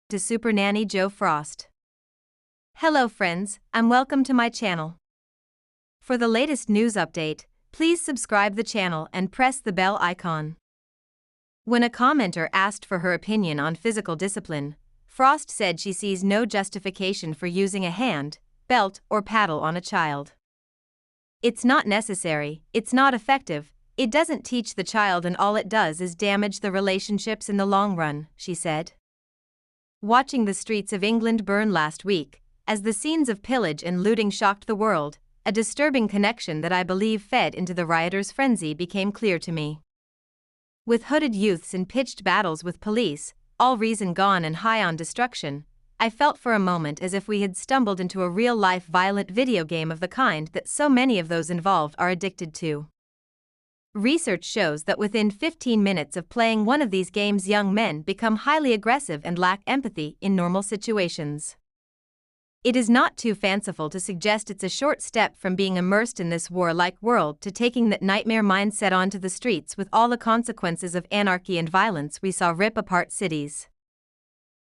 to Supernanny Jo Frost. Hello friends, and welcome to my channel. For the latest news update, please subscribe the channel and press the bell icon. When a commenter asked for her opinion on physical discipline, Frost said she sees no justification for using a hand, belt, or paddle on a child. It's not necessary, it's not effective, it doesn't teach the child, and all it does is damage the relationships in the long run, she said. Watching the streets of England burn last week, as the scenes of pillage and looting shocked the world, a disturbing connection that I believe fed into the rioters' frenzy became clear to me. With hooded youths in pitched battles with police, all reason gone and high on destruction, I felt for a moment as if we had stumbled into a real-life violent video game of the kind that so many of those involved are addicted to. Research shows that within 15 minutes of playing one of these games, young men become highly aggressive and lack empathy in normal situations. It is not too fanciful to suggest it's a short step from being immersed in this warlike world to taking that nightmare mindset onto the streets with all the consequences of anarchy and violence we saw rip apart cities.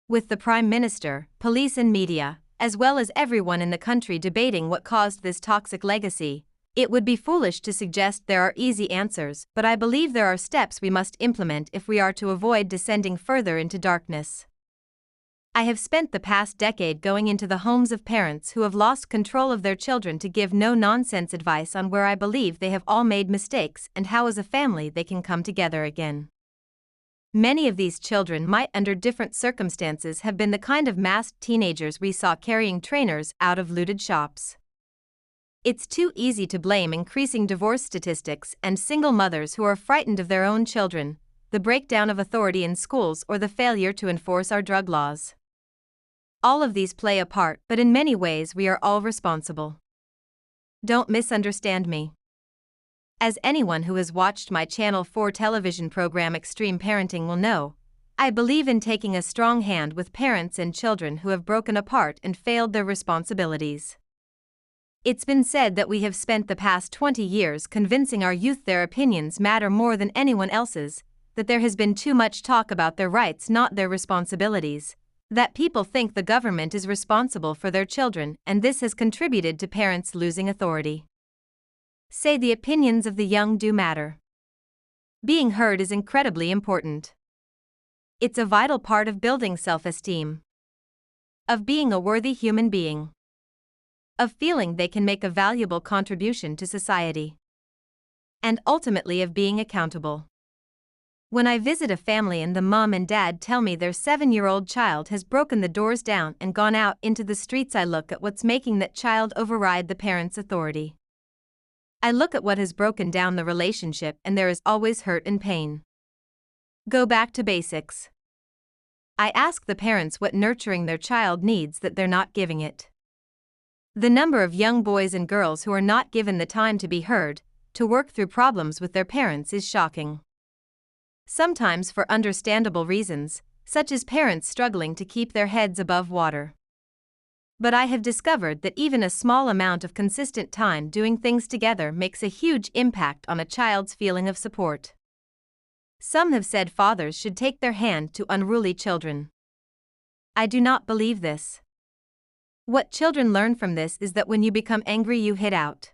With the Prime Minister, police and media, as well as everyone in the country debating what caused this toxic legacy, it would be foolish to suggest there are easy answers, but I believe there are steps we must implement if we are to avoid descending further into darkness. I have spent the past decade going into the homes of parents who have lost control of their children to give no-nonsense advice on where I believe they have all made mistakes and how as a family they can come together again. Many of these children might, under different circumstances, have been the kind of masked teenagers we saw carrying trainers out of looted shops. It's too easy to blame increasing divorce statistics and single mothers who are frightened of their own children, the breakdown of authority in schools, or the failure to enforce our drug laws. All of these play a part, but in many ways we are all responsible. Don't misunderstand me. As anyone who has watched my Channel 4 television program Extreme Parenting will know, I believe in taking a strong hand with parents and children who have broken apart and failed their responsibilities. It's been said that we have spent the past 20 years convincing our youth their opinions matter more than anyone else's, that there has been too much talk about their rights, not their responsibilities, that people think the government is responsible for their children, and this has contributed to parents losing authority. Say the opinions of the young do matter. Being heard is incredibly important. It's a vital part of building self-esteem, of being a worthy human being, of feeling they can make a valuable contribution to society, and ultimately of being accountable. When I visit a family and the mom and dad tell me their 7-year-old child has broken the doors down and gone out into the streets, I look at what's making that child override the parent's authority. I look at what has broken down the relationship, and there is always hurt and pain. Go back to basics. I ask the parents what nurturing their child needs that they're not giving it. The number of young boys and girls who are not given the time to be heard, to work through problems with their parents, is shocking. Sometimes for understandable reasons, such as parents struggling to keep their heads above water. But I have discovered that even a small amount of consistent time doing things together makes a huge impact on a child's feeling of support. Some have said fathers should take their hand to unruly children. I do not believe this. What children learn from this is that when you become angry, you hit out.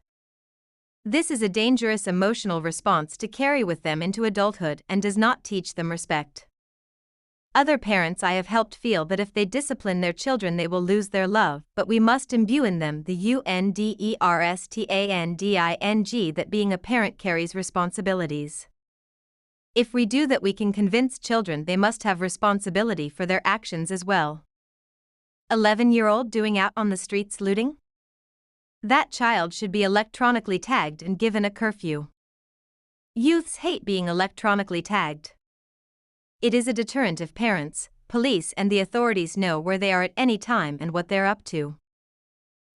This is a dangerous emotional response to carry with them into adulthood and does not teach them respect. Other parents I have helped feel that if they discipline their children they will lose their love, but we must imbue in them the understanding that being a parent carries responsibilities. If we do that, we can convince children they must have responsibility for their actions as well. 11-year-old doing out on the streets looting? That child should be electronically tagged and given a curfew. Youths hate being electronically tagged. It is a deterrent if parents, police, and the authorities know where they are at any time and what they're up to.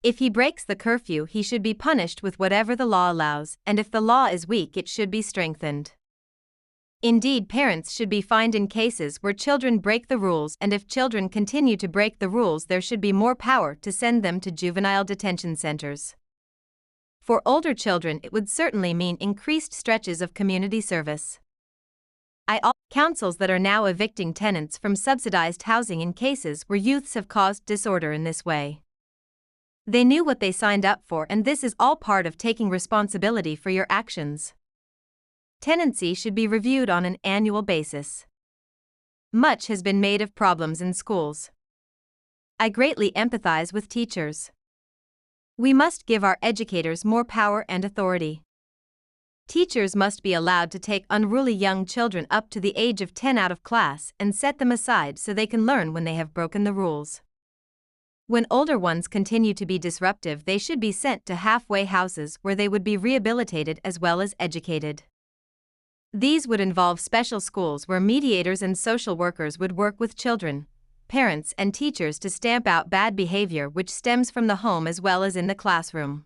If he breaks the curfew, he should be punished with whatever the law allows, and if the law is weak, it should be strengthened. Indeed, parents should be fined in cases where children break the rules, and if children continue to break the rules, there should be more power to send them to juvenile detention centers. For older children, it would certainly mean increased stretches of community service. I councils that are now evicting tenants from subsidized housing in cases where youths have caused disorder in this way. They knew what they signed up for, and this is all part of taking responsibility for your actions. Tenancy should be reviewed on an annual basis. Much has been made of problems in schools. I greatly empathize with teachers. We must give our educators more power and authority. Teachers must be allowed to take unruly young children up to the age of 10 out of class and set them aside so they can learn when they have broken the rules. When older ones continue to be disruptive, they should be sent to halfway houses where they would be rehabilitated as well as educated. These would involve special schools where mediators and social workers would work with children, parents, and teachers to stamp out bad behavior which stems from the home as well as in the classroom.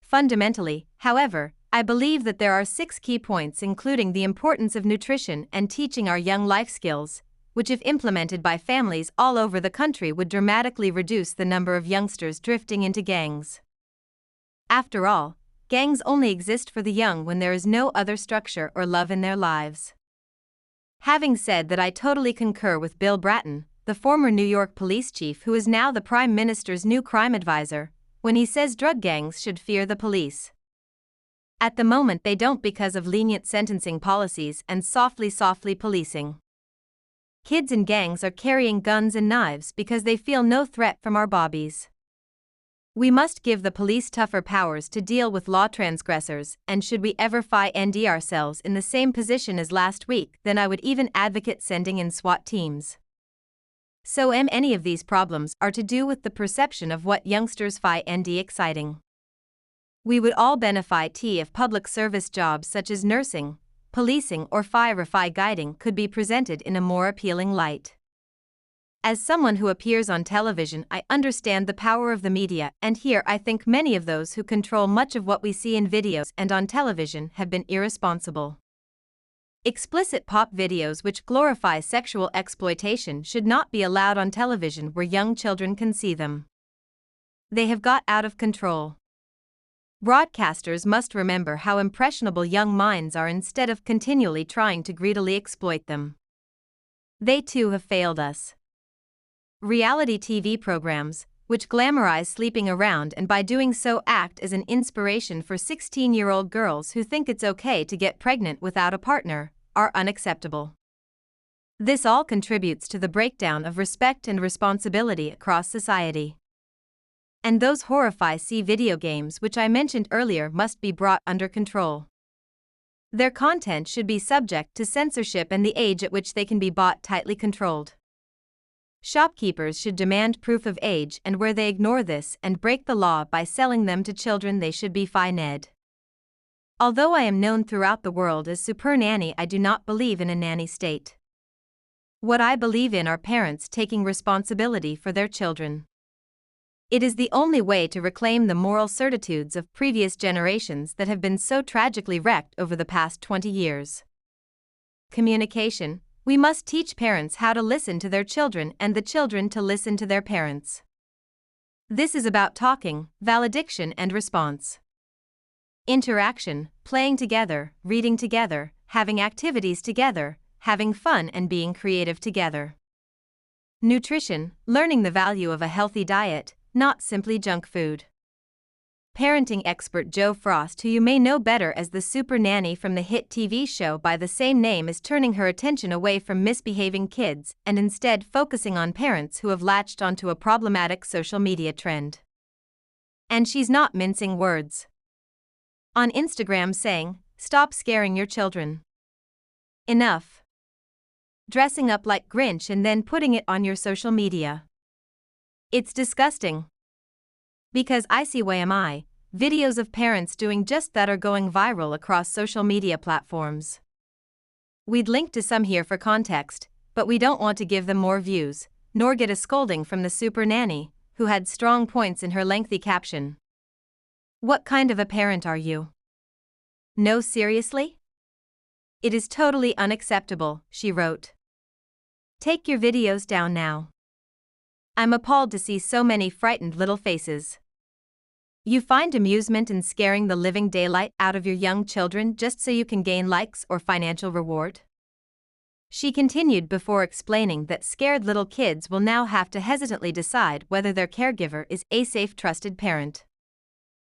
Fundamentally, however, I believe that there are 6 key points, including the importance of nutrition and teaching our young life skills, which if implemented by families all over the country would dramatically reduce the number of youngsters drifting into gangs. After all, gangs only exist for the young when there is no other structure or love in their lives. Having said that, I totally concur with Bill Bratton, the former New York police chief who is now the Prime Minister's new crime advisor, when he says drug gangs should fear the police. At the moment they don't because of lenient sentencing policies and softly policing. Kids in gangs are carrying guns and knives because they feel no threat from our bobbies. We must give the police tougher powers to deal with law transgressors, and should we ever find ourselves in the same position as last week, then I would even advocate sending in SWAT teams. So any of these problems are to do with the perception of what youngsters find exciting. We would all benefit if public service jobs such as nursing, policing or fire guiding could be presented in a more appealing light. As someone who appears on television, I understand the power of the media, and here I think many of those who control much of what we see in videos and on television have been irresponsible. Explicit pop videos which glorify sexual exploitation should not be allowed on television where young children can see them. They have got out of control. Broadcasters must remember how impressionable young minds are instead of continually trying to greedily exploit them. They too have failed us. Reality TV programs, which glamorize sleeping around and by doing so act as an inspiration for 16-year-old girls who think it's okay to get pregnant without a partner, are unacceptable. This all contributes to the breakdown of respect and responsibility across society. And those horrifying video games which I mentioned earlier must be brought under control. Their content should be subject to censorship and the age at which they can be bought tightly controlled. Shopkeepers should demand proof of age, and where they ignore this and break the law by selling them to children, they should be fined. Although I am known throughout the world as Supernanny, I do not believe in a nanny state. What I believe in are parents taking responsibility for their children. It is the only way to reclaim the moral certitudes of previous generations that have been so tragically wrecked over the past 20 years. Communication. We must teach parents how to listen to their children and the children to listen to their parents. This is about talking, valediction and response. Interaction, playing together, reading together, having activities together, having fun and being creative together. Nutrition, learning the value of a healthy diet, not simply junk food. Parenting expert Jo Frost, who you may know better as the Super Nanny from the hit TV show by the same name, is turning her attention away from misbehaving kids and instead focusing on parents who have latched onto a problematic social media trend. And she's not mincing words. On Instagram saying, "Stop scaring your children. Enough. Dressing up like Grinch and then putting it on your social media. It's disgusting." Because videos of parents doing just that are going viral across social media platforms. We'd link to some here for context, but we don't want to give them more views, nor get a scolding from the Super Nanny, who had strong points in her lengthy caption. What kind of a parent are you? No, seriously? It is totally unacceptable, she wrote. Take your videos down now. I'm appalled to see so many frightened little faces. You find amusement in scaring the living daylight out of your young children just so you can gain likes or financial reward? She continued before explaining that scared little kids will now have to hesitantly decide whether their caregiver is a safe, trusted parent.